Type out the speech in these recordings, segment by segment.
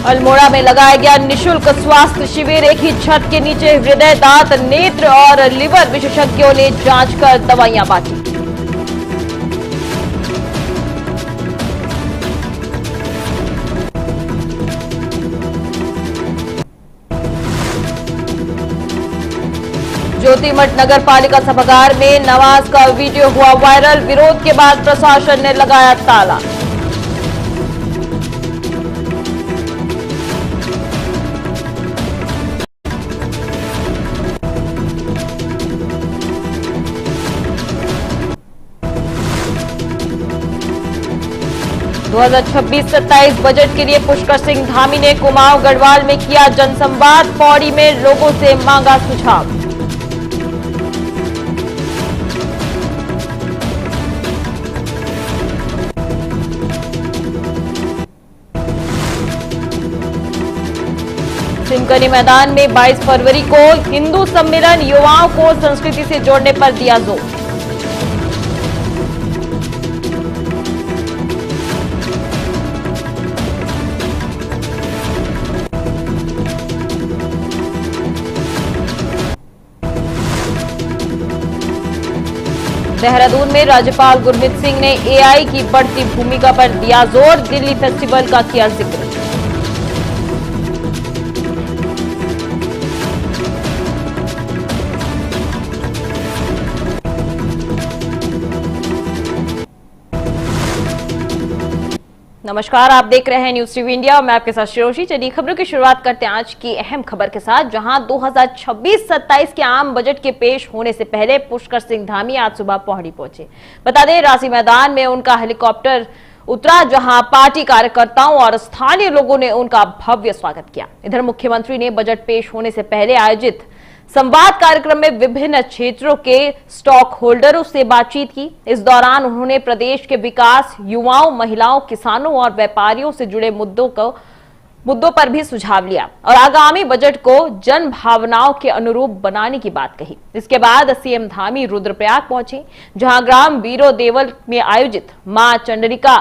अल्मोड़ा में लगाया गया निशुल्क स्वास्थ्य शिविर। एक ही छत के नीचे हृदय, दांत, नेत्र और लिवर विशेषज्ञों ने जांच कर दवाइयां बांटी। ज्योतिमठ नगर पालिका सभागार में नमाज का वीडियो हुआ वायरल। विरोध के बाद प्रशासन ने लगाया ताला। दो 2026-27 बजट के लिए पुष्कर सिंह धामी ने कुमाऊं गढ़वाल में किया जनसंवाद। पौड़ी में लोगों से मांगा सुझाव। सिमकनी मैदान में 22 फरवरी को हिंदू सम्मेलन, युवाओं को संस्कृति से जोड़ने पर दिया जोर। देहरादून में राज्यपाल गुरमीत सिंह ने एआई की बढ़ती भूमिका पर दिया जोर। दिल्ली फेस्टिवल का किया जिक्र। नमस्कार, आप देख रहे हैं न्यूज टीवी इंडिया और मैं आपके साथ शिरोशी। चलिए खबरों की शुरुआत करते हैं आज की अहम खबर के साथ, जहां 2026-27 के आम बजट के पेश होने से पहले पुष्कर सिंह धामी आज सुबह पौड़ी पहुंचे। बता दें, राशि मैदान में उनका हेलीकॉप्टर उतरा, जहां पार्टी कार्यकर्ताओं और स्थानीय लोगों ने उनका भव्य स्वागत किया। इधर मुख्यमंत्री ने बजट पेश होने से पहले आयोजित संवाद कार्यक्रम में विभिन्न क्षेत्रों के स्टॉक होल्डरों से बातचीत की। इस दौरान उन्होंने प्रदेश के विकास, युवाओं, महिलाओं, किसानों और व्यापारियों से जुड़े मुद्दों पर भी सुझाव लिया और आगामी बजट को जन भावनाओं के अनुरूप बनाने की बात कही। इसके बाद सीएम धामी रुद्रप्रयाग पहुंचे, जहां ग्राम वीरो देवल में आयोजित मां चंडरिका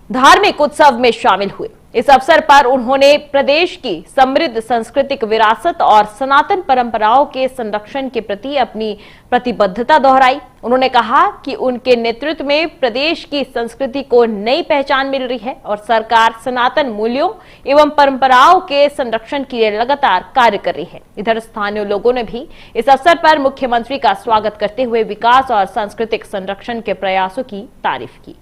धार्मिक उत्सव में शामिल हुए। इस अवसर पर उन्होंने प्रदेश की समृद्ध सांस्कृतिक विरासत और सनातन परंपराओं के संरक्षण के प्रति अपनी प्रतिबद्धता दोहराई। उन्होंने कहा कि उनके नेतृत्व में प्रदेश की संस्कृति को नई पहचान मिल रही है और सरकार सनातन मूल्यों एवं परंपराओं के संरक्षण के लिए लगातार कार्य कर रही है। इधर स्थानीय लोगों ने भी इस अवसर पर मुख्यमंत्री का स्वागत करते हुए विकास और सांस्कृतिक संरक्षण के प्रयासों की तारीफ की।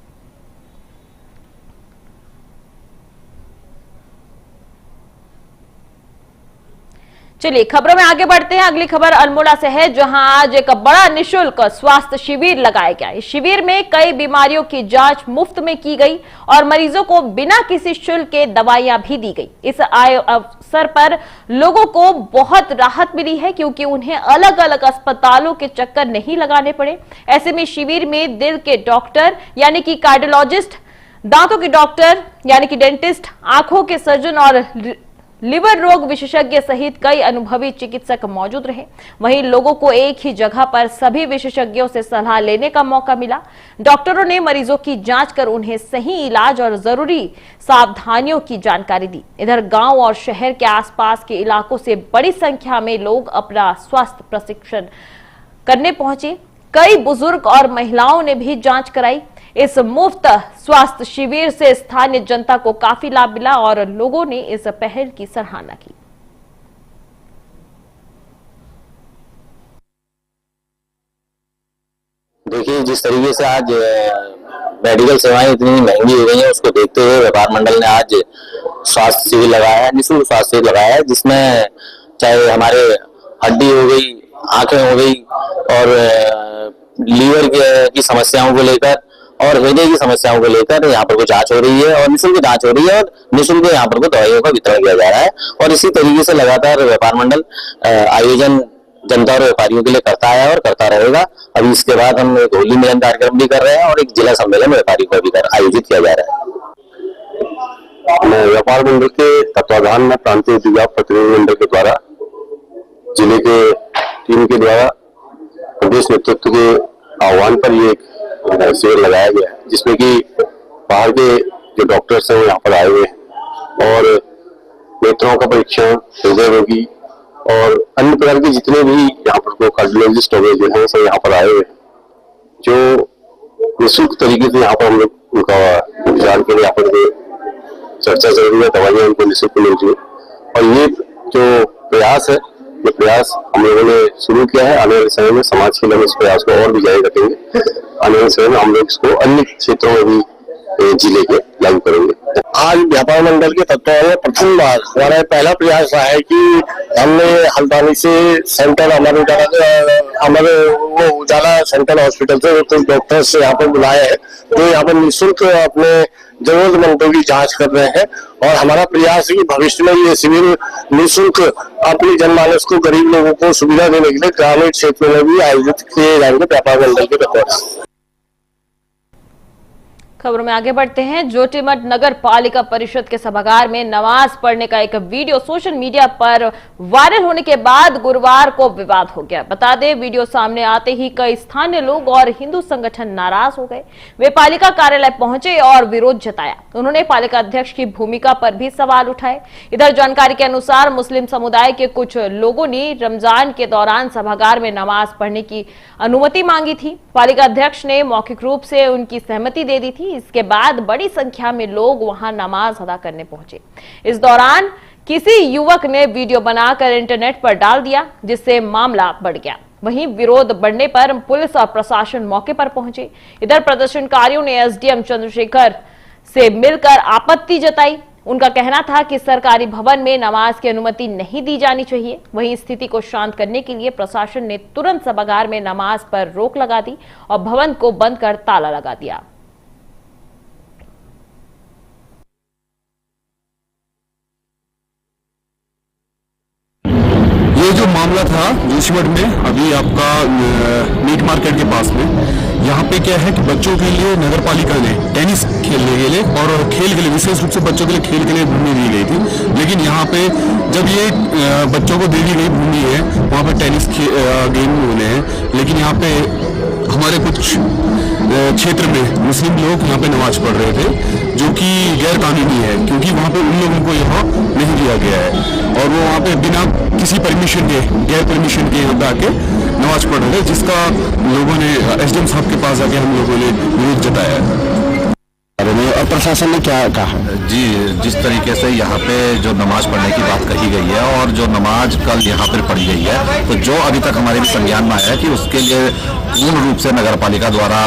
चलिए खबरों में आगे बढ़ते हैं। अगली खबर अल्मोड़ा से है, जहां आज एक बड़ा निशुल्क स्वास्थ्य शिविर लगाया गया। इस शिविर में कई बीमारियों की जांच मुफ्त में की गई और मरीजों को बिना किसी शुल्क के दवाइयां भी दी गई। इस अवसर पर लोगों को बहुत राहत मिली है, क्योंकि उन्हें अलग अलग अस्पतालों के चक्कर नहीं लगाने पड़े। ऐसे में शिविर में दिल के डॉक्टर यानी कि कार्डियोलॉजिस्ट, दांतों के डॉक्टर यानी कि डेंटिस्ट, आंखों के सर्जन और लिवर रोग विशेषज्ञ सहित कई अनुभवी चिकित्सक मौजूद रहे। वहीं लोगों को एक ही जगह पर सभी विशेषज्ञों से सलाह लेने का मौका मिला। डॉक्टरों ने मरीजों की जांच कर उन्हें सही इलाज और जरूरी सावधानियों की जानकारी दी। इधर गांव और शहर के आसपास के इलाकों से बड़ी संख्या में लोग अपना स्वास्थ्य प्रशिक्षण करने पहुंचे। कई बुजुर्ग और महिलाओं ने भी जांच कराई। इस मुफ्त स्वास्थ्य शिविर से स्थानीय जनता को काफी लाभ मिला और लोगों ने इस पहल की सराहना की। देखिए, जिस तरीके से आज मेडिकल सेवाएं इतनी महंगी हो गई हैं, उसको देखते हुए व्यापार मंडल ने आज स्वास्थ्य शिविर लगाया है, निःशुल्क स्वास्थ्य शिविर लगाया है, जिसमें चाहे हमारे हड्डी हो गई, आंखें हो गई और लीवर की समस्याओं को लेकर और हृदय की समस्याओं को लेकर यहाँ पर जांच हो रही है और निःशुल्क जांच हो रही है और निःशुल्क यहाँ पर दवाइयों का वितरण किया जा रहा है। और इसी तरीके से लगातार व्यापार मंडल आयोजन जनता और व्यापारियों के लिए करता है और करता रहेगा। अभी इसके बाद हम एक होली मिलन कार्यक्रम भी कर रहे हैं और एक जिला सम्मेलन व्यापारी को भी आयोजित किया जा रहा है। व्यापार मंडल के तत्वाधान में प्रांतीय उद्योग प्रतिनिधि मंडल के द्वारा जिले के टीम के द्वारा प्रदेश नेतृत्व के आह्वान पर ये एक शिविर लगाया गया है, जिसमें कि बाहर के जो डॉक्टर्स हैं यहाँ पर आए हुए हैं और नेत्रों का परीक्षण, हृदय रोगी और अन्य प्रकार के जितने भी यहाँ पर कार्डियोलॉजिस्ट हो गए जो है सब यहाँ पर आए हुए हैं, जो निःशुल्क तरीके से यहाँ पर हम लोग उनका उपचार के लिए यहाँ पर चर्चा चल रही है, दवाइयाँ उनको निःशुल्क मिल रही है। और ये जो प्रयास है, ये प्रयास हम लोगों ने शुरू किया है। आने वाले समय में समाज के लिए हम इस प्रयास को और भी जारी रखेंगे। आने वाले समय में हम लोग इसको अन्य क्षेत्रों में भी जिले के लागू करेंगे। आज व्यापार मंडल के तत्वावधान में प्रथम बार हमारा पहला प्रयास रहा है कि हमने हल्द्वानी से सेंट्रल हमारे उजाला सेंट्रल हॉस्पिटल से कुछ डॉक्टर्स यहाँ पर बुलाए हैं जो यहाँ पर निःशुल्क अपने जरूरतमंदों की जांच कर रहे हैं। और हमारा प्रयास है कि भविष्य में ये शिविर निःशुल्क अपनी जनमानस को, गरीब लोगों को सुविधा देने के लिए ग्रामीण क्षेत्रों में भी आयोजित किए जाएंगे व्यापार मंडल के तत्वावधान। खबरों में आगे बढ़ते हैं। जोशीमठ नगर पालिका परिषद के सभागार में नमाज पढ़ने का एक वीडियो सोशल मीडिया पर वायरल होने के बाद गुरुवार को विवाद हो गया। बता दें, वीडियो सामने आते ही कई स्थानीय लोग और हिंदू संगठन नाराज हो गए। वे पालिका कार्यालय पहुंचे और विरोध जताया। उन्होंने पालिका अध्यक्ष की भूमिका पर भी सवाल उठाए। इधर जानकारी के अनुसार मुस्लिम समुदाय के कुछ लोगों ने रमजान के दौरान सभागार में नमाज पढ़ने की अनुमति मांगी थी। पालिका अध्यक्ष ने मौखिक रूप से उनकी सहमति दे दी थी। इसके बाद बड़ी संख्या में लोग वहां नमाज अदा करने पहुंचे। इस दौरान किसी युवक ने वीडियो बनाकर इंटरनेट पर डाल दिया, जिससे मामला बढ़ गया। वहीं विरोध बढ़ने पर पुलिस और प्रशासन मौके पर पहुंचे। इधर प्रदर्शनकारियों ने एसडीएम चंद्रशेखर से मिलकर आपत्ति जताई। उनका कहना था कि सरकारी भवन में नमाज की अनुमति नहीं दी जानी चाहिए। वहीं स्थिति को शांत करने के लिए प्रशासन ने तुरंत सभागार में नमाज पर रोक लगा दी और भवन को बंद कर ताला लगा दिया। ये जो मामला था जोशीमठ में, अभी आपका मीट मार्केट के पास में, यहाँ पे क्या है कि बच्चों के लिए नगर पालिका ने टेनिस खेलने के लिए और खेल के लिए, विशेष रूप से बच्चों के लिए खेल के लिए भूमि दी गई थी। लेकिन यहाँ पे जब ये बच्चों को दे दी गई भूमि है, वहाँ पे टेनिस गेम होने हैं, लेकिन यहाँ पे हमारे कुछ क्षेत्र में मुस्लिम लोग यहाँ पे नमाज पढ़ रहे थे, जो कि गैर कानूनी है, क्योंकि वहाँ पे उन लोगों को यहाँ नहीं दिया गया है और वो वहाँ पे बिना किसी परमिशन के, गैर परमिशन के यहाँ पे आके नमाज पढ़ रहे थे, जिसका लोगों ने एसडीएम साहब के पास आके हम लोगों ने विरोध जताया है। और प्रशासन ने क्या कहा? जी, जिस तरीके से यहाँ पे जो नमाज पढ़ने की बात कही गई है और जो नमाज कल यहाँ पर पढ़ी गई है, तो जो अभी तक हमारे संज्ञान में आया है कि उसके लिए पूर्ण रूप से नगर पालिका द्वारा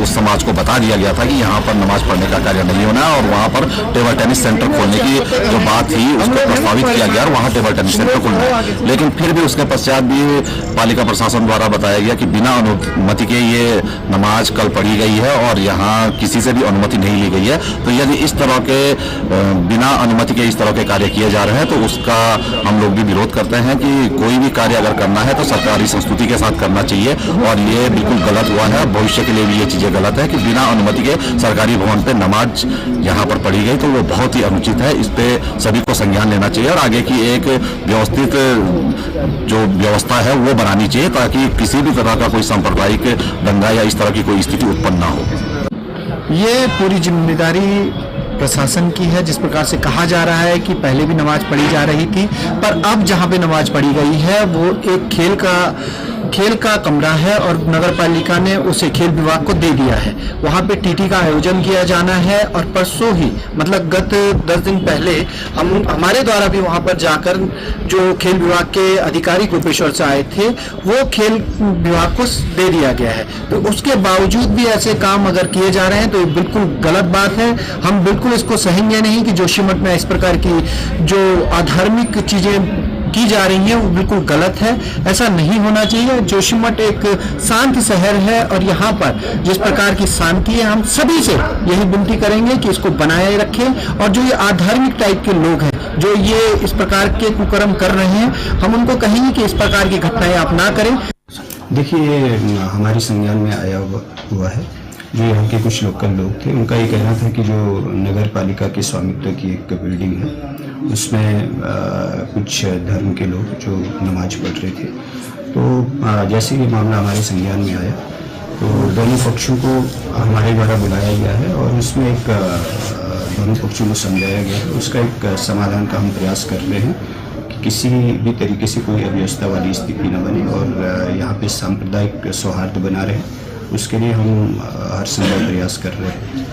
उस समाज को बता दिया गया था कि यहाँ पर नमाज पढ़ने का कार्य नहीं होना है और वहाँ पर टेबल टेनिस सेंटर खोलने की जो बात थी उसको प्रस्तावित किया गया और वहाँ टेबल टेनिस सेंटर खुलना है। लेकिन फिर भी उसके पश्चात भी पालिका प्रशासन द्वारा बताया गया कि बिना अनुमति के ये नमाज कल पढ़ी गई है और यहाँ किसी से भी अनुमति नहीं ली गई है। तो यदि इस तरह के बिना अनुमति के इस तरह के कार्य किए जा रहे हैं तो उसका हम लोग भी विरोध करते हैं कि कोई भी कार्य अगर करना है तो सरकारी संस्तुति के साथ करना चाहिए और ये बिल्कुल गलत हुआ है। भविष्य के लिए भी ये चीजें गलत है कि बिना अनुमति के सरकारी भवन पे नमाज यहाँ पर पढ़ी गई, तो वो बहुत ही अनुचित है। इस पे सभी को संज्ञान लेना चाहिए और आगे की एक व्यवस्थित जो व्यवस्था है वो बनानी चाहिए ताकि किसी भी तरह का कोई सांप्रदायिक दंगा या इस तरह की कोई स्थिति उत्पन्न ना हो। ये पूरी जिम्मेदारी प्रशासन की है। जिस प्रकार से कहा जा रहा है कि पहले भी नमाज पढ़ी जा रही थी, पर अब जहां पे नमाज पढ़ी गई है वो एक खेल का कमरा है और नगर पालिका ने उसे खेल विभाग को दे दिया है। वहां पे टीटी का आयोजन किया जाना है और परसों ही, मतलब गत 10 दिन पहले हमारे द्वारा भी वहां पर जाकर जो खेल विभाग के अधिकारी गोपेश्वर से आए थे वो खेल विभाग को दे दिया गया है। तो उसके बावजूद भी ऐसे काम अगर किए जा रहे हैं तो ये बिल्कुल गलत बात है। हम बिल्कुल इसको सहेंगे नहीं कि जोशीमठ में इस प्रकार की जो अधार्मिक चीजें की जा रही है वो बिल्कुल गलत है। ऐसा नहीं होना चाहिए। जोशीमठ एक शांत शहर है और यहाँ पर जिस प्रकार की शांति है, हम सभी से यही विनती करेंगे कि इसको बनाए रखें और जो ये आधार्मिक टाइप के लोग हैं जो ये इस प्रकार के कुकर्म कर रहे हैं, हम उनको कहेंगे कि इस प्रकार की घटनाएं आप ना करें। देखिए, हमारी संज्ञान में आया हुआ है जो यहाँ के कुछ लोकल लोग थे, उनका ये कहना था कि जो नगर पालिका के स्वामित्व की एक बिल्डिंग है उसमें कुछ धर्म के लोग जो नमाज पढ़ रहे थे, तो जैसे ये मामला हमारे संज्ञान में आया तो दोनों पक्षों को हमारे द्वारा बुलाया गया है और उसमें एक दोनों पक्षों को समझाया गया है। उसका एक समाधान का हम प्रयास कर रहे हैं कि किसी भी तरीके से कोई अव्यवस्था वाली स्थिति न बने और यहाँ पे सांप्रदायिक सौहार्द बना रहे, उसके लिए हम हर संभव प्रयास कर रहे हैं।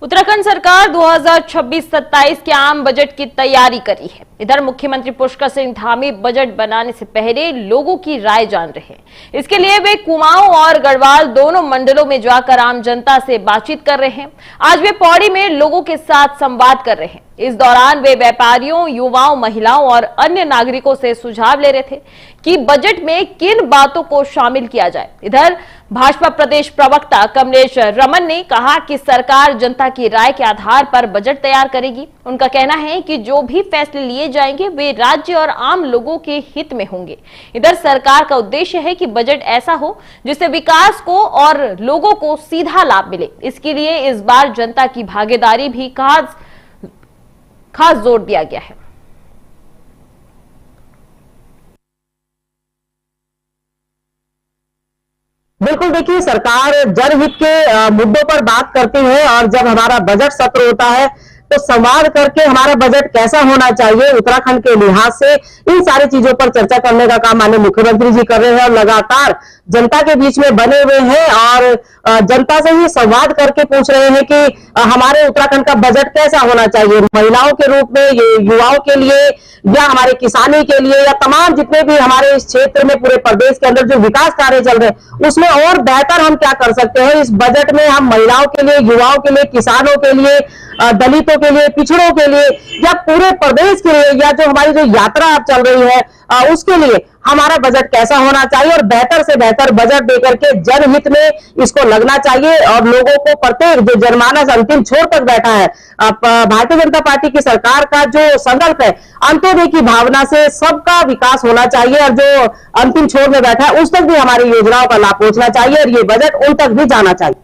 उत्तराखंड सरकार 2026-27 के आम बजट की तैयारी करी है। इधर मुख्यमंत्री पुष्कर सिंह धामी बजट बनाने से पहले लोगों की राय जान रहे हैं। इसके लिए वे कुमाऊं और गढ़वाल दोनों मंडलों में जाकर आम जनता से बातचीत कर रहे हैं। आज वे पौड़ी में लोगों के साथ संवाद कर रहे हैं। इस दौरान वे व्यापारियों, युवाओं, महिलाओं और अन्य नागरिकों से सुझाव ले रहे थे कि बजट में किन बातों को शामिल किया जाए। इधर भाजपा प्रदेश प्रवक्ता कमलेश रमन ने कहा कि सरकार जनता की राय के आधार पर बजट तैयार करेगी। उनका कहना है कि जो भी फैसले लिए जाएंगे वे राज्य और आम लोगों के हित में होंगे। इधर सरकार का उद्देश्य है कि बजट ऐसा हो जिससे विकास को और लोगों को सीधा लाभ मिले। इसके लिए इस बार जनता की भागीदारी भी खास जोर दिया गया है। बिल्कुल, देखिए सरकार जनहित के मुद्दों पर बात करती है और जब हमारा बजट सत्र होता है तो संवाद करके हमारा बजट कैसा होना चाहिए उत्तराखंड के लिहाज से, इन सारी चीजों पर चर्चा करने का काम माननीय मुख्यमंत्री जी कर रहे हैं और लगातार जनता के बीच में बने हुए हैं और जनता से ही संवाद करके पूछ रहे हैं कि हमारे उत्तराखंड का बजट कैसा होना चाहिए, महिलाओं के रूप में, युवाओं के लिए या हमारे किसानी के लिए या तमाम जितने भी हमारे इस क्षेत्र में पूरे प्रदेश के अंदर जो विकास कार्य चल रहे हैं उसमें और बेहतर हम क्या कर सकते हैं। इस बजट में हम महिलाओं के लिए, युवाओं के लिए, किसानों के लिए, दलितों के लिए, पिछड़ों के लिए या पूरे प्रदेश के लिए या जो हमारी जो यात्रा अब चल रही है उसके लिए हमारा बजट कैसा होना चाहिए और बेहतर से बेहतर बजट देकर के जनहित में इसको लगना चाहिए और लोगों को प्रत्येक जो जनमानस अंतिम छोर तक बैठा है, भारतीय जनता पार्टी की सरकार का जो संकल्प है अंत्योदय की भावना से सबका विकास होना चाहिए और जो अंतिम छोर में बैठा है उस तक भी हमारी योजनाओं का लाभ पहुंचना चाहिए और ये बजट उन तक भी जाना चाहिए।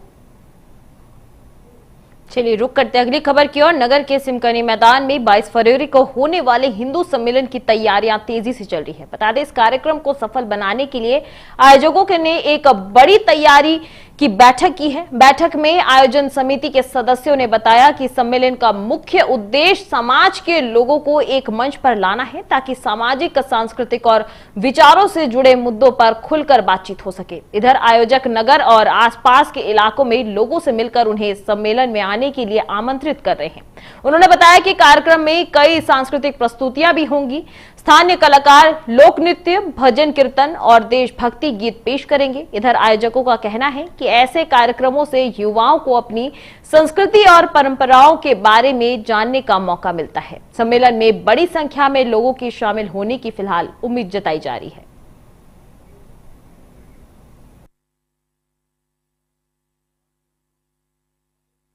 चलिए रुक करते अगली खबर की ओर। नगर के सिमकनी मैदान में 22 फरवरी को होने वाले हिंदू सम्मेलन की तैयारियां तेजी से चल रही है। बता दें, इस कार्यक्रम को सफल बनाने के लिए आयोजकों ने एक बड़ी तैयारी की बैठक की है। बैठक में आयोजन समिति के सदस्यों ने बताया कि सम्मेलन का मुख्य उद्देश्य समाज के लोगों को एक मंच पर लाना है ताकि सामाजिक, सांस्कृतिक और विचारों से जुड़े मुद्दों पर खुलकर बातचीत हो सके। इधर आयोजक नगर और आसपास के इलाकों में लोगों से मिलकर उन्हें सम्मेलन में आने के लिए आमंत्रित कर रहे हैं। उन्होंने बताया कि कार्यक्रम में कई सांस्कृतिक प्रस्तुतियां भी होंगी। स्थानीय कलाकार लोक नृत्य, भजन, कीर्तन और देशभक्ति गीत पेश करेंगे। इधर आयोजकों का कहना है कि ऐसे कार्यक्रमों से युवाओं को अपनी संस्कृति और परंपराओं के बारे में जानने का मौका मिलता है। सम्मेलन में बड़ी संख्या में लोगों के शामिल होने की फिलहाल उम्मीद जताई जा रही है।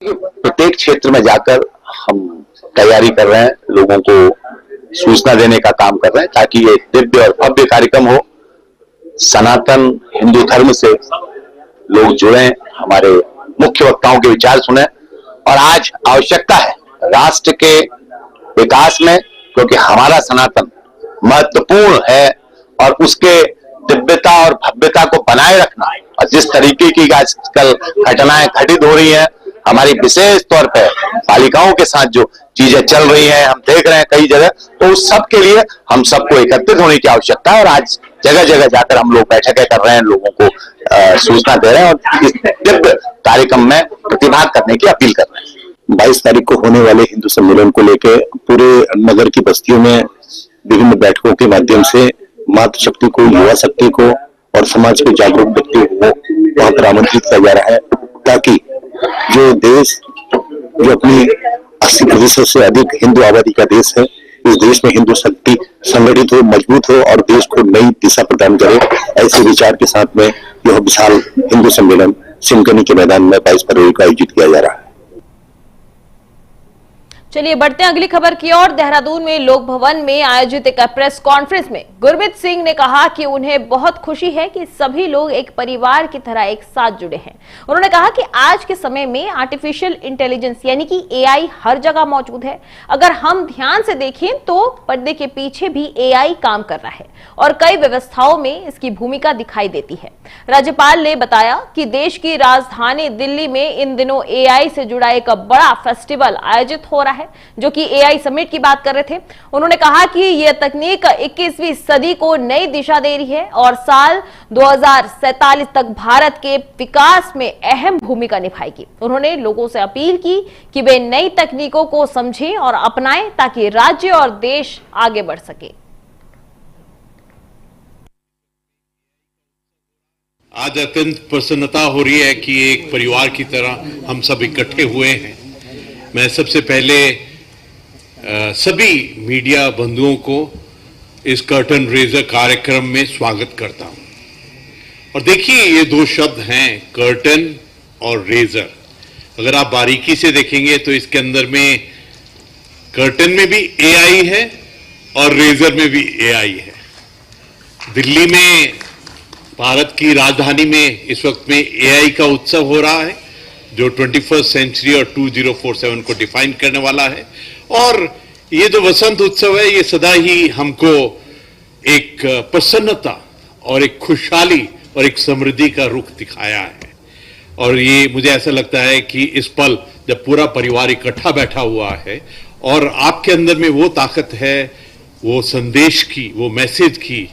प्रत्येक क्षेत्र में जाकर हम तैयारी कर रहे हैं, लोगों को सूचना देने का काम कर रहे हैं ताकि ये दिव्य और भव्य कार्यक्रम हो। सनातन हिंदू धर्म से लोग जुड़े, हमारे मुख्य वक्ताओं के विचार सुने और आज आवश्यकता है राष्ट्र के विकास में, क्योंकि हमारा सनातन महत्वपूर्ण है और उसके दिव्यता और भव्यता को बनाए रखना। और जिस तरीके की आजकल घटनाएं घटित हो रही हैं, हमारी विशेष तौर पर बालिकाओं के साथ जो चीजें चल रही हैं हम देख रहे हैं कई जगह, तो उस सब के लिए हम सबको एकत्रित होने की आवश्यकता है और आज जगह जगह जाकर हम लोग बैठकें कर रहे हैं, लोगों को सूचना दे रहे हैं और इस दिव्य कार्यक्रम में प्रतिभाग करने की अपील कर रहे हैं। 22 तारीख को होने वाले हिंदू सम्मेलन को लेकर पूरे नगर की बस्तियों में विभिन्न बैठकों के माध्यम से मातृशक्ति को, युवा शक्ति को और समाज के जागरूक व्यक्तियों को वहां पर आमंत्रित किया जा रहा है ताकि जो देश जो अपनी 80% से अधिक हिंदू आबादी का देश है, इस देश में हिंदू शक्ति संगठित हो, मजबूत हो और देश को नई दिशा प्रदान करे। ऐसे विचार के साथ में यह विशाल हिंदू सम्मेलन सिमकनी के मैदान में 22 फरवरी को आयोजित किया जा रहा है। चलिए बढ़ते हैं अगली खबर की ओर। देहरादून में लोक भवन में आयोजित एक प्रेस कॉन्फ्रेंस में गुरमीत सिंह ने कहा कि उन्हें बहुत खुशी है कि सभी लोग एक परिवार की तरह एक साथ जुड़े हैं। उन्होंने कहा कि आज के समय में आर्टिफिशियल इंटेलिजेंस यानी कि एआई हर जगह मौजूद है। अगर हम ध्यान से देखें तो पर्दे के पीछे भी एआई काम कर रहा है और कई व्यवस्थाओं में इसकी भूमिका दिखाई देती है। राज्यपाल ने बताया कि देश की राजधानी दिल्ली में इन दिनों एआई से जुड़ा एक बड़ा फेस्टिवल आयोजित हो रहा है, जो कि एआई समिट की बात कर रहे थे। उन्होंने कहा कि यह तकनीक 21वीं सदी को नई दिशा दे रही है और साल 2047 तक भारत के विकास में अहम भूमिका निभाएगी। उन्होंने लोगों से अपील की कि वे नई तकनीकों को समझें और अपनाएं ताकि राज्य और देश आगे बढ़ सके। आज अत्यंत प्रसन्नता हो रही है कि एक परिवार की तरह हम सब इकट्ठे हुए हैं। मैं सबसे पहले सभी मीडिया बंधुओं को इस कर्टन रेजर कार्यक्रम में स्वागत करता हूं। और देखिए, ये दो शब्द हैं, कर्टन और रेजर। अगर आप बारीकी से देखेंगे तो इसके अंदर में कर्टन में भी एआई है और रेजर में भी एआई है। दिल्ली में, भारत की राजधानी में इस वक्त में एआई का उत्सव हो रहा है, जो 21st सेंचुरी और 2047 को डिफाइन करने वाला है। और ये जो वसंत उत्सव है, ये सदा ही हमको एक प्रसन्नता और एक खुशहाली और एक समृद्धि का रुख दिखाया है। और ये मुझे ऐसा लगता है कि इस पल जब पूरा परिवार इकट्ठा बैठा हुआ है और आपके अंदर में वो ताकत है, वो संदेश की, वो मैसेज की,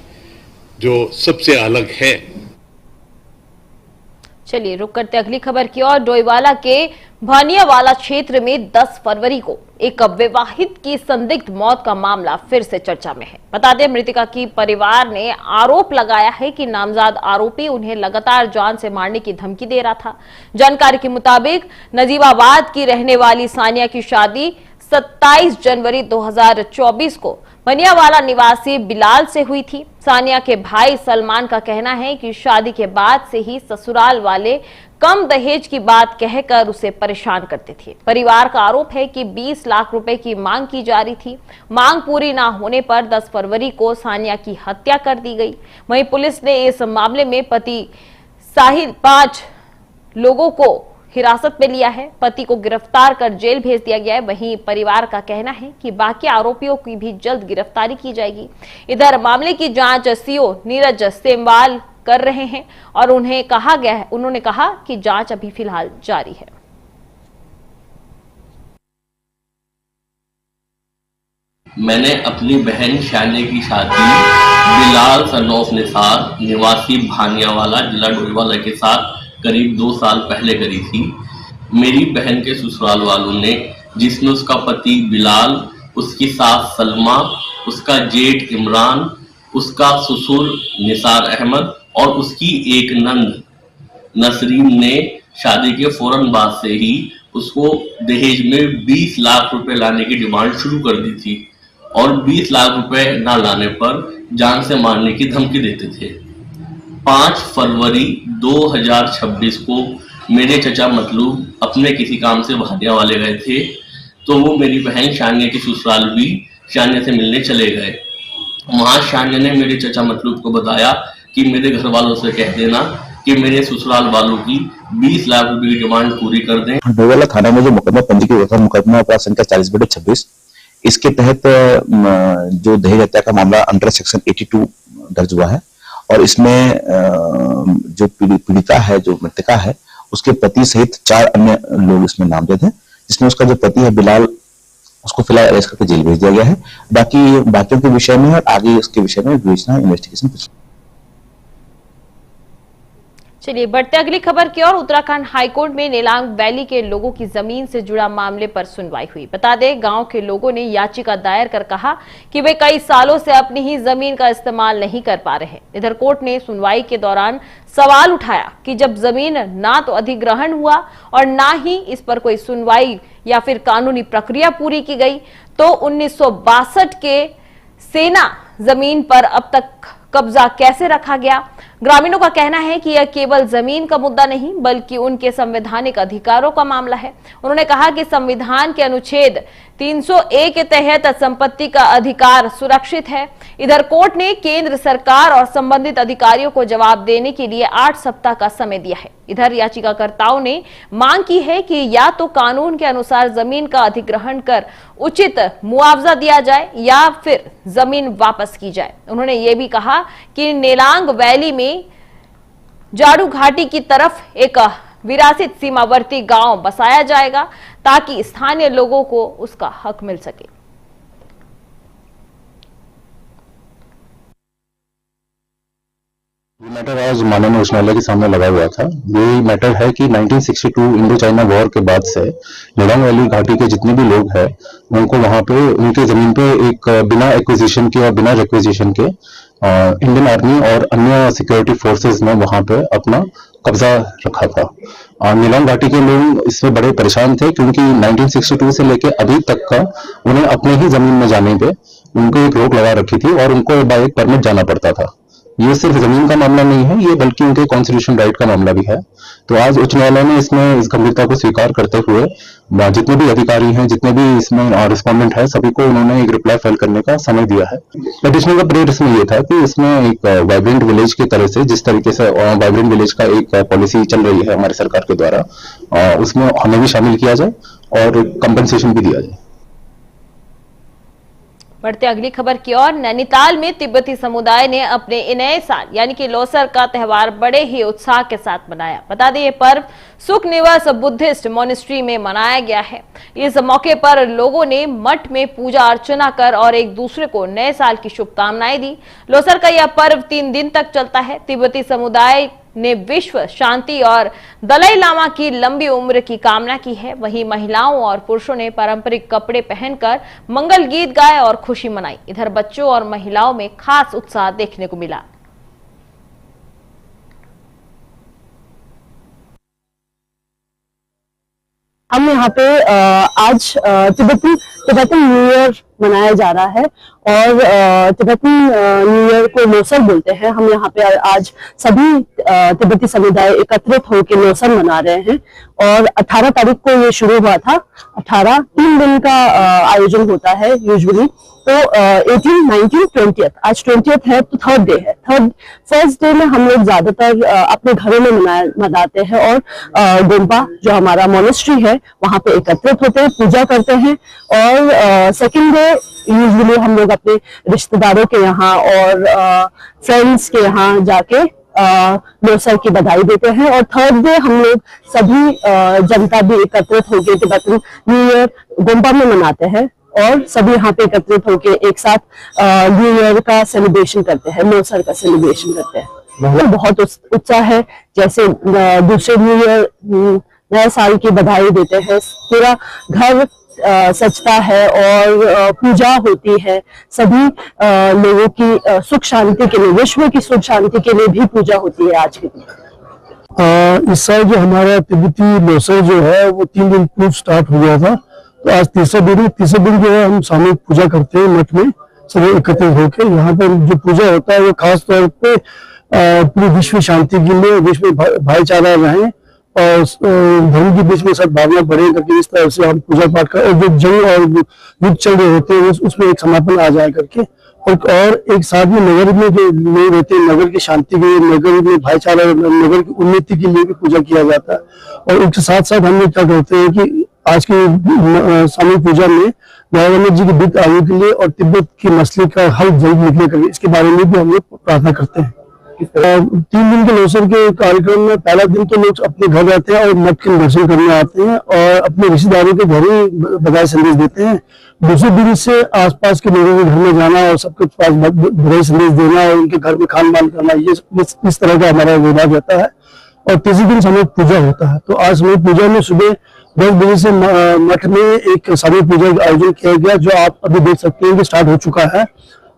जो सबसे अलग है। चलिए रुक करते अगली खबर की ओर। डोईवाला के भानियावाला क्षेत्र में 10 फरवरी को एक विवाहित की संदिग्ध मौत का मामला फिर से चर्चा में है। बता दें, मृतका की परिवार ने आरोप लगाया है कि नामजद आरोपी उन्हें लगातार जान से मारने की धमकी दे रहा था। जानकारी के मुताबिक नजीबाबाद की रहने वाली सानिया की शादी 27 जनवरी 2024 को भानियावाला निवासी बिलाल से हुई थी। सानिया के भाई सलमान का कहना है कि शादी के बाद से ही ससुराल वाले कम दहेज की बात कहकर उसे परेशान करते थे। परिवार का आरोप है कि 20 लाख रुपए की मांग की जा रही थी। मांग पूरी ना होने पर 10 फरवरी को सानिया की हत्या कर दी गई। वहीं पुलिस ने इस मामले में पति साहिल 5 लोगों को हिरासत में लिया है। पति को गिरफ्तार कर जेल भेज दिया गया है। वहीं परिवार का कहना है कि बाकी आरोपियों की भी जल्द गिरफ्तारी की जाएगी। इधर मामले की जांच सीओ नीरज सेमवाल कर रहे हैं और उन्होंने कहा कि जांच अभी फिलहाल जारी है। मैंने अपनी बहन शानिया की शादी बिलाल सनौफ निसार निवासी भानियावाला जिला डोईवाला के साथ करीब 2 साल पहले करी थी। मेरी बहन के ससुराल वालों ने, जिसमें उसका पति बिलाल, उसकी सास सलमा, उसका जेठ इमरान, उसका ससुर निसार अहमद और उसकी एक नंद नसरीन ने शादी के फौरन बाद से ही उसको दहेज में 20 लाख रुपए लाने की डिमांड शुरू कर दी थी और 20 लाख रुपए ना लाने पर जान से मारने की धमकी देते थे। 5 फरवरी 2026 को मेरे चचा मतलूब अपने किसी काम से भानियावाले गए थे, तो वो मेरी बहन शानिया की ससुराल भी शानिया से मिलने चले गए। वहां शानिया ने मेरे चचा मतलूब को बताया कि मेरे घर वालों से कह देना कि मेरे ससुराल वालों की 20 लाख रुपए की डिमांड पूरी कर दें। डोईवाला थाना में जो मुकदमा पंजीकृत हुआ था, मुकदमा अपराध संख्या 40/26, इसके तहत जो दहेज हत्या का मामला अंडर सेक्शन 82 दर्ज हुआ है और इसमें जो पीड़िता है, जो मृतका है, उसके पति सहित 4 अन्य लोग इसमें नामजद हैं, जिसमें उसका जो पति है बिलाल, उसको फिलहाल अरेस्ट करके जेल भेज दिया गया है। बाकियों के विषय में और आगे इसके विषय में विवेचना, इन्वेस्टिगेशन। चलिए बढ़ते अगली खबर की ओर। उत्तराखंड हाईकोर्ट में नेलांग वैली के लोगों की जमीन से जुड़ा मामले पर सुनवाई हुई। बता दें, गांव के लोगों ने याचिका दायर कर कहा कि वे कई सालों से अपनी ही जमीन का इस्तेमाल नहीं कर पा रहे। इधर कोर्ट ने सुनवाई के दौरान सवाल उठाया कि जब जमीन ना तो अधिग्रहण हुआ और ना ही इस पर कोई सुनवाई या फिर कानूनी प्रक्रिया पूरी की गई, तो 1962 के सेना जमीन पर अब तक कब्जा कैसे रखा गया। ग्रामीणों का कहना है कि यह केवल जमीन का मुद्दा नहीं बल्कि उनके संवैधानिक अधिकारों का मामला है। उन्होंने कहा कि संविधान के अनुच्छेद 301 के तहत संपत्ति का अधिकार सुरक्षित है। इधर कोर्ट ने केंद्र सरकार और संबंधित अधिकारियों को जवाब देने के लिए 8 सप्ताह का समय दिया है। इधर याचिकाकर्ताओं ने मांग की है कि या तो कानून के अनुसार जमीन का अधिग्रहण कर उचित मुआवजा दिया जाए या फिर जमीन वापस की जाए। उन्होंने ये भी कहा कि नेलांग वैली में जाड़ू घाटी की तरफ एक विरासत सीमावर्ती गांव बसाया जाएगा ताकि स्थानीय लोगों को उसका हक मिल सके। ये मैटर आज माननीय उच्च न्यायालय के सामने लगा हुआ था। ये मैटर है कि 1962 इंडो चाइना वॉर के बाद से नेलांग वैली घाटी के जितने भी लोग हैं उनको वहां पे उनके जमीन पे एक बिना एक्विजिशन के और बिना रिक्विजिशन के इंडियन आर्मी और अन्य सिक्योरिटी फोर्सेस ने वहां पे अपना कब्जा रखा था। नेलांग घाटी के लोग इससे बड़े परेशान थे क्योंकि 1962 से लेके अभी तक का उन्हें अपने ही जमीन में जाने पे उनको एक रोक लगा रखी थी और उनको बाय एक परमिट जाना पड़ता था। ये सिर्फ जमीन का मामला नहीं है, ये बल्कि उनके कॉन्स्टिट्यूशन राइट का मामला भी है। तो आज उच्च न्यायालय ने इसमें इस गंभीरता को स्वीकार करते हुए जितने भी अधिकारी हैं, जितने भी इसमें रिस्पोंडेंट है, सभी को उन्होंने एक रिप्लाई फाइल करने का समय दिया है। पिटिशनर का प्रेयर इसमें ये था कि इसमें एक वाइब्रेंट विलेज की तरह से जिस तरीके से वाइब्रेंट विलेज का एक पॉलिसी चल रही है हमारी सरकार के द्वारा, उसमें हमें भी शामिल किया जाए और कंपनसेशन भी दिया जाए। बढ़ते अगली खबर की ओर। नैनीताल में तिब्बती समुदाय ने अपने नए साल यानी कि लोसर का त्यौहार बड़े ही उत्साह के साथ मनाया। बता दें ये पर्व सुख निवास बुद्धिस्ट मॉनेस्ट्री में मनाया गया है। इस मौके पर लोगों ने मठ में पूजा अर्चना कर और एक दूसरे को नए साल की शुभकामनाएं दी। लोसर का यह पर्व 3 दिन तक चलता है। तिब्बती समुदाय ने विश्व शांति और दलाई लामा की लंबी उम्र की कामना की है। वहीं महिलाओं और पुरुषों ने पारंपरिक कपड़े पहनकर मंगल गीत गाए और खुशी मनाई। इधर बच्चों और महिलाओं में खास उत्साह देखने को मिला। हम यहाँ पे आज तिब्बतन न्यू ईयर मनाया जा रहा है और तिब्बतन न्यू ईयर को लोसर बोलते हैं। हम यहाँ पे आज सभी तिब्बती समुदाय एकत्रित होकर लोसर मना रहे हैं और 18 तारीख को ये शुरू हुआ था। 18 3 दिन का आयोजन होता है यूजुअली। तो 18, 19, 20th आज 20th है तो 3rd डे है। फर्स्ट डे में हम लोग ज्यादातर अपने घरों में मनाते हैं और गोम्पा जो हमारा मोनेस्ट्री है वहां पे एकत्रित होते हैं, पूजा करते हैं। और सेकंड डे यूजुअली हम लोग अपने रिश्तेदारों के यहाँ और फ्रेंड्स के यहाँ जाके लोसर की बधाई देते हैं। और 3rd डे हम लोग सभी जनता भी एकत्रित होकर तिब्बतन न्यू ईयर गोम्पा में मनाते हैं और सभी यहाँ पे एकत्रित होके एक साथ न्यू ईयर का सेलिब्रेशन करते हैं, लोसर का सेलिब्रेशन करते हैं। तो बहुत उत्साह है। जैसे दूसरे न्यू ईयर नए साल की बधाई देते हैं, पूरा घर सजता है और पूजा होती है। सभी लोगों की सुख शांति के लिए, विश्व की सुख शांति के लिए भी पूजा होती है आज के दिन। इस साल जो हमारा तिब्बती लोसर जो है वो 3 दिन पूर्व स्टार्ट हो गया था। तो आज तीसरे दिन जो है हम सामूहिक पूजा करते हैं मठ में सभी एकत्रित होकर। यहाँ पर जो पूजा होता है वो खास तौर पे पूरी विश्व शांति के लिए, विश्व में भाईचारा रहे और धर्म के बीच में सद्भावना बढ़े करके इस तरह से हम पूजा पाठ कर, और जो जंग और युद्ध चल रहे होते हैं उसमें एक समापन आ जाए करके। और एक साथ में नगर में जो लोग रहते हैं, नगर की शांति के लिए, नगर में भाईचारा, नगर की उन्नति के लिए भी पूजा किया जाता है। और उसके साथ साथ हम लोग क्या करते हैं कि आज की सामूहिक पूजा में गवर्नर जी की दीर्घ आयु के लिए और तिब्बत की मसले का हल जल्द निकले करके इसके बारे में भी हम लोग प्रार्थना करते हैं। 3 दिन के लोसर के कार्यक्रम में पहला दिन तो लोग अपने घर रहते हैं और मठ के दर्शन करने आते हैं और अपने रिश्तेदारों के घर ही बधाई संदेश देते हैं। दूसरे दिन से आसपास के लोगों के घर में जाना और सबके पास बधाई संदेश देना और उनके घर में खान पान करना, ये इस तरह का हमारा रिवाज रहता है। और तीसरे दिन समय पूजा होता है। तो आज समय पूजा में सुबह 10 बजे से मठ में एक सामूहिक पूजा का आयोजन किया गया जो आप अभी देख सकते हैं कि स्टार्ट हो चुका है।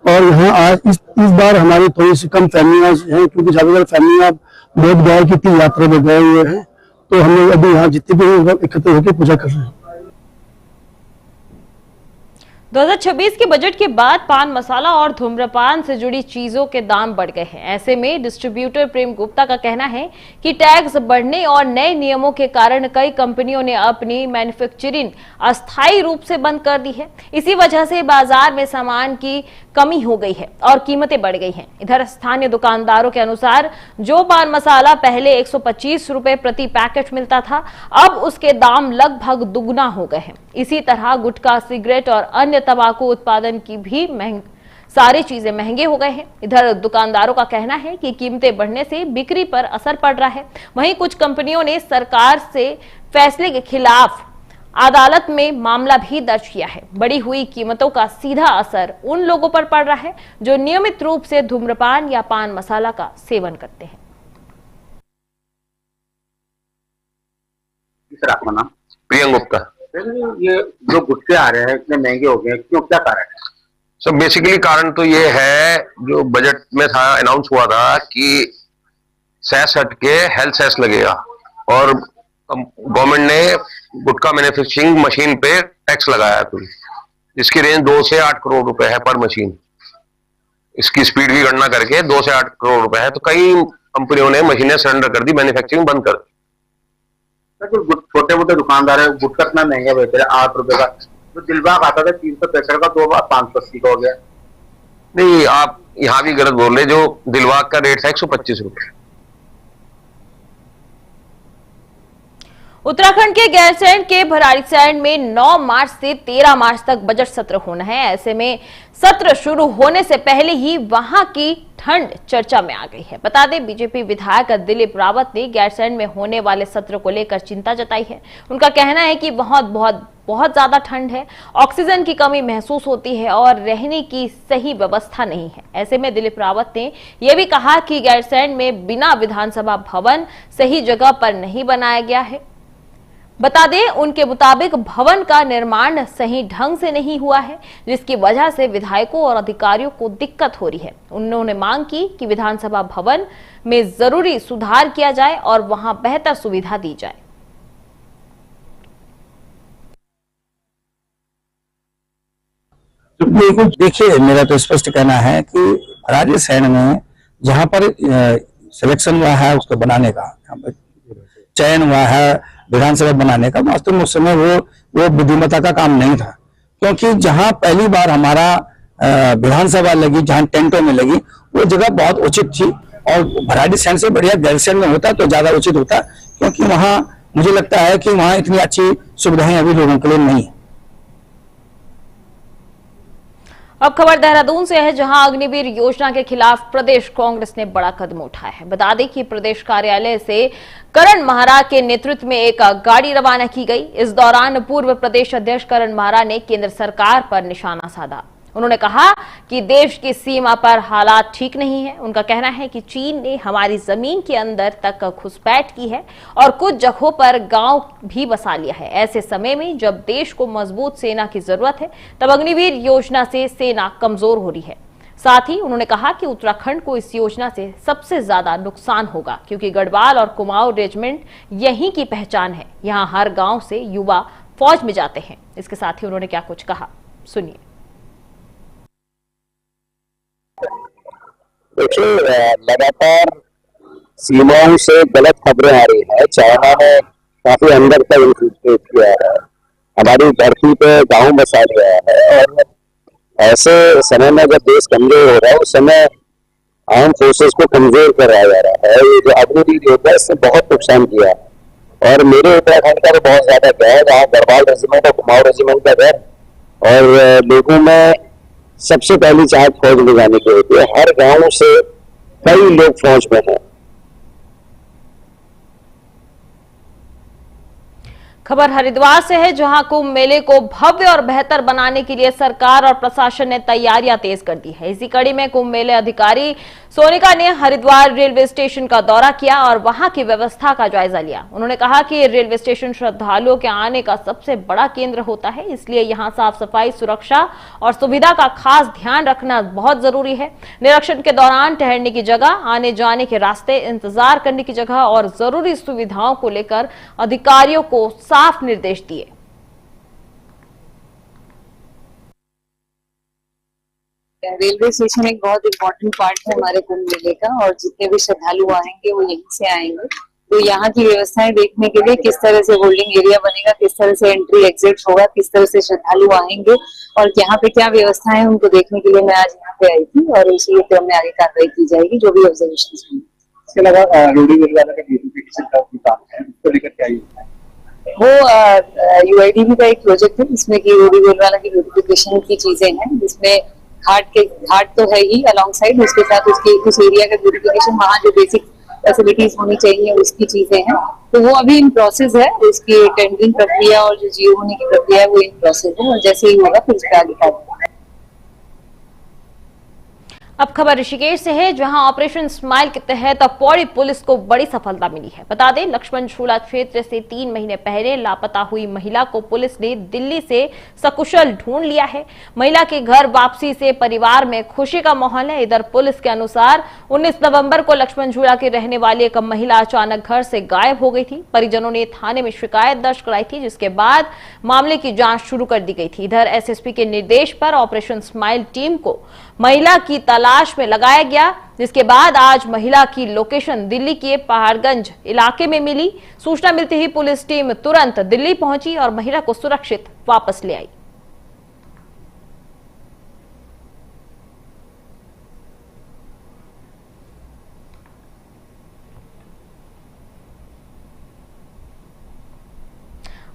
और यहाँ आज इस बार हमारी थोड़ी सी कम फैमिलियां हैं क्योंकि ज्यादातर फैमिलियां बोध गया की 3 यात्रा में गए हुए हैं। तो हम लोग अभी यहाँ जितने भी एकत्रित होकर पूजा कर रहे हैं। 2026 के बजट के बाद पान मसाला और धूम्रपान से जुड़ी चीजों के दाम बढ़ गए हैं। ऐसे में डिस्ट्रीब्यूटर प्रेम गुप्ता का कहना है कि टैक्स बढ़ने और नए नियमों के कारण कई कंपनियों ने अपनी मैन्युफैक्चरिंग अस्थायी रूप से बंद कर दी है। इसी वजह से बाजार में सामान की कमी हो गई है और कीमतें बढ़ गई हैं। इधर स्थानीय दुकानदारों के अनुसार जो पान मसाला पहले 125 रुपए प्रति पैकेट मिलता था, अब उसके दाम लगभग दुगना हो गए हैं। इसी तरह गुटखा, सिगरेट और अन्य तंबाकू उत्पादन की भी सारी चीजें महंगे हो गए हैं। इधर दुकानदारों का कहना है कि कीमतें बढ़ने से बिक्री पर असर पड़ रहा है। वहीं कुछ कंपनियों ने सरकार से फैसले के खिलाफ अदालत में मामला भी दर्ज किया है। बढ़ी हुई कीमतों का सीधा असर उन लोगों पर पड़ रहा है जो नियमित रूप से धूम्रपान या पान मसाला का सेवन करते हैं। सर, आपका नाम? प्रियंक गुप्ता। ये जो गुटखे आ रहे हैं इतने महंगे हो गए, क्यों, क्या कारण है? सर बेसिकली कारण तो ये है, जो बजट में था अनाउंस हुआ था कि सेस हट के हेल्थ सेस लगेगा और गवर्नमेंट ने गुटखा मैन्युफैक्चरिंग मशीन पे टैक्स लगाया कोई, इसकी रेंज 2 से 8 करोड़ रुपए है पर मशीन। इसकी स्पीड की गणना करके 2 से 8 करोड़ रुपए है। तो कई कंपनियों ने मशीनें सरेंडर कर दी, मैन्युफैक्चरिंग बंद कर दी। छोटे मोटे दुकानदार है, गुटखा इतना महंगा बेच रहे, 8 रुपए का। तो दिलबाग आता था 365 का, 2 बार 580 का हो गया। नहीं, आप यहाँ भी गलत बोल रहे। जो दिलबाग का रेट था 125 रुपए। उत्तराखंड के गैरसैंण के भराड़ीसैंण में 9 मार्च से 13 मार्च तक बजट सत्र होना है। ऐसे में सत्र शुरू होने से पहले ही वहां की ठंड चर्चा में आ गई है। बता दें, बीजेपी विधायक दिलीप रावत ने गैरसैंण में होने वाले सत्र को लेकर चिंता जताई है। उनका कहना है कि बहुत ज्यादा ठंड है, ऑक्सीजन की कमी महसूस होती है और रहने की सही व्यवस्था नहीं है। ऐसे में दिलीप रावत ने यह भी कहा कि गैरसैंण में बिना विधानसभा भवन सही जगह पर नहीं बनाया गया है। बता दें, उनके मुताबिक भवन का निर्माण सही ढंग से नहीं हुआ है, जिसकी वजह से विधायकों और अधिकारियों को दिक्कत हो रही है। उन्होंने मांग की कि विधानसभा भवन में जरूरी सुधार किया जाए और वहां बेहतर सुविधा दी जाए। देखिए, मेरा तो स्पष्ट कहना है कि भराड़ीसैंण में जहां पर सिलेक्शन हुआ है उसको बनाने का, चयन हुआ है विधानसभा बनाने का, वास्तव में उस समय वो बुद्धिमत्ता का काम नहीं था। क्योंकि जहां पहली बार हमारा विधानसभा लगी, जहां टेंटों में लगी, वो जगह बहुत उचित थी और भराड़ीसैंण से बढ़िया गैरसैंण में होता तो ज्यादा उचित होता, क्योंकि वहां मुझे लगता है कि वहां इतनी अच्छी सुविधाएं अभी लोगों के लिए नहीं है। अब खबर देहरादून से है, जहां अग्निवीर योजना के खिलाफ प्रदेश कांग्रेस ने बड़ा कदम उठाया है। बता दें कि प्रदेश कार्यालय से करण महारा के नेतृत्व में एक गाड़ी रवाना की गई। इस दौरान पूर्व प्रदेश अध्यक्ष करण महारा ने केंद्र सरकार पर निशाना साधा। उन्होंने कहा कि देश की सीमा पर हालात ठीक नहीं है। उनका कहना है कि चीन ने हमारी जमीन के अंदर तक घुसपैठ की है और कुछ जगहों पर गांव भी बसा लिया है। ऐसे समय में जब देश को मजबूत सेना की जरूरत है, तब अग्निवीर योजना से सेना कमजोर हो रही है। साथ ही उन्होंने कहा कि उत्तराखंड को इस योजना से सबसे ज्यादा नुकसान होगा, क्योंकि गढ़वाल और कुमाऊं रेजिमेंट यहीं की पहचान है। यहाँ हर गांव से युवा फौज में जाते हैं। इसके साथ ही उन्होंने क्या कुछ कहा, सुनिए। देखिए, लगातार सीमाओं से गलत खबरें आ रही है। चाइना ने काफी अंदर तक इंक्रीज किया है, हमारी धरती पे गांव बसा लिया है। और ऐसे समय में जब देश कमजोर हो रहा है, उस समय आर्म फोर्सेस को कमजोर कराया जा रहा है। ये जो अग्निवीर योजना, इससे बहुत नुकसान किया है। और मेरे उत्तराखंड का तो बहुत ज्यादा क्या है, जहाँ गढ़वाल रेजिमेंट और कुमाऊं रेजिमेंट का घर और लोगों में सबसे पहली चाहत फौज में जाने की होती है। हर गांव से कई लोग फौज में हैं। खबर हरिद्वार से है, जहां कुंभ मेले को भव्य और बेहतर बनाने के लिए सरकार और प्रशासन ने तैयारियां तेज कर दी है। इसी कड़ी में कुंभ मेले अधिकारी सोनिका ने हरिद्वार रेलवे स्टेशन का दौरा किया और वहां की व्यवस्था का जायजा लिया। उन्होंने कहा कि रेलवे स्टेशन श्रद्धालुओं के आने का सबसे बड़ा केंद्र होता है, इसलिए यहां साफ सफाई, सुरक्षा और सुविधा का खास ध्यान रखना बहुत जरूरी है। निरीक्षण के दौरान ठहरने की जगह, आने जाने के रास्ते, इंतजार करने की जगह और जरूरी सुविधाओं को लेकर अधिकारियों को साफ निर्देश दिए। रेलवे स्टेशन एक बहुत इम्पोर्टेंट पार्ट है हमारे कुंभ मेले का, और जितने भी श्रद्धालु आएंगे वो यहीं से आएंगे। तो यहाँ की व्यवस्थाएं देखने के लिए किस तरह से होल्डिंग एरिया बनेगा, किस तरह से एंट्री एग्जिट होगा, किस तरह से श्रद्धालु आएंगे और यहाँ पे क्या व्यवस्थाएं हैं उनको देखने के लिए मैं आज यहाँ पे आई थी, और इसी क्रम में आगे कार्रवाई की जाएगी जो भी ऑब्जर्वेशन होंगे। इसके अलावा रोडी वेलवाला का ब्यूटिफिकेशन का भी काम है, उसको लेकर क्या योजना है? वो यूआईडीबी का एक प्रोजेक्ट है जिसमें कि रोडी वेलवाला की ब्यूटिफिकेशन की चीजें हैं, जिसमें घाट तो है ही अलॉन्ग साइड, उसके साथ उसकी उस एरिया का ब्यूटिफिकेशन, वहाँ जो बेसिक फैसिलिटीज होनी चाहिए उसकी चीजें हैं। तो वो अभी इन प्रोसेस है, उसकी टेंडरिंग प्रक्रिया और जो जियो होने की प्रक्रिया है वो इन प्रोसेस है, और जैसे ही होगा फिर उसका आगे कार्य। अब खबर ऋषिकेश से है, जहां ऑपरेशन स्माइल के तहत पौड़ी पुलिस को बड़ी सफलता मिली है। बता दें, लक्ष्मण झूला क्षेत्र से 3 महीने पहले लापता हुई महिला को पुलिस ने दिल्ली से सकुशल ढूंढ लिया है। महिला के घर वापसी से परिवार में खुशी का माहौल है। इधर पुलिस के अनुसार 19 नवंबर को लक्ष्मण झूला की रहने वाली एक महिला अचानक घर से गायब हो गई थी। परिजनों ने थाने में शिकायत दर्ज कराई थी, जिसके बाद मामले की जांच शुरू कर दी गई थी। इधर एसएसपी के निर्देश पर ऑपरेशन स्माइल टीम को महिला की तलाश में लगाया गया, जिसके बाद आज महिला की लोकेशन दिल्ली के पहाड़गंज इलाके में मिली। सूचना मिलते ही पुलिस टीम तुरंत दिल्ली पहुंची और महिला को सुरक्षित वापस ले आई।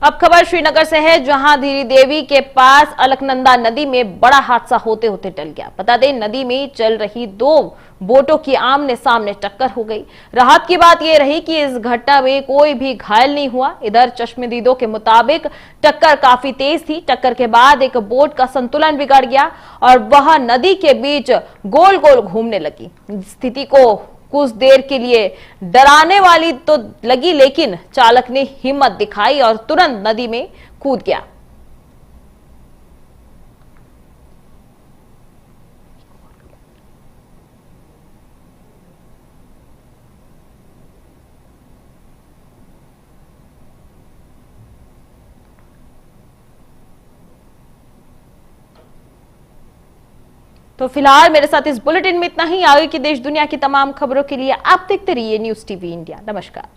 अब खबर श्रीनगर से है, जहां धीरी देवी के पास अलकनंदा नदी में बड़ा हादसा होते होते टल गया। बता दें, नदी में चल रही 2 बोटों की आमने सामने टक्कर हो गई। राहत की बात यह रही कि इस घटना में कोई भी घायल नहीं हुआ। इधर चश्मदीदों के मुताबिक टक्कर काफी तेज थी। टक्कर के बाद एक बोट का संतुलन बिगड़ गया और वह नदी के बीच गोल गोल घूमने लगी। स्थिति को कुछ देर के लिए डराने वाली तो लगी, लेकिन चालक ने हिम्मत दिखाई और तुरंत नदी में कूद गया। तो फिलहाल मेरे साथ इस बुलेटिन में इतना ही। आगे की देश दुनिया की तमाम खबरों के लिए आप देखते रहिए न्यूज़ टीवी इंडिया। नमस्कार।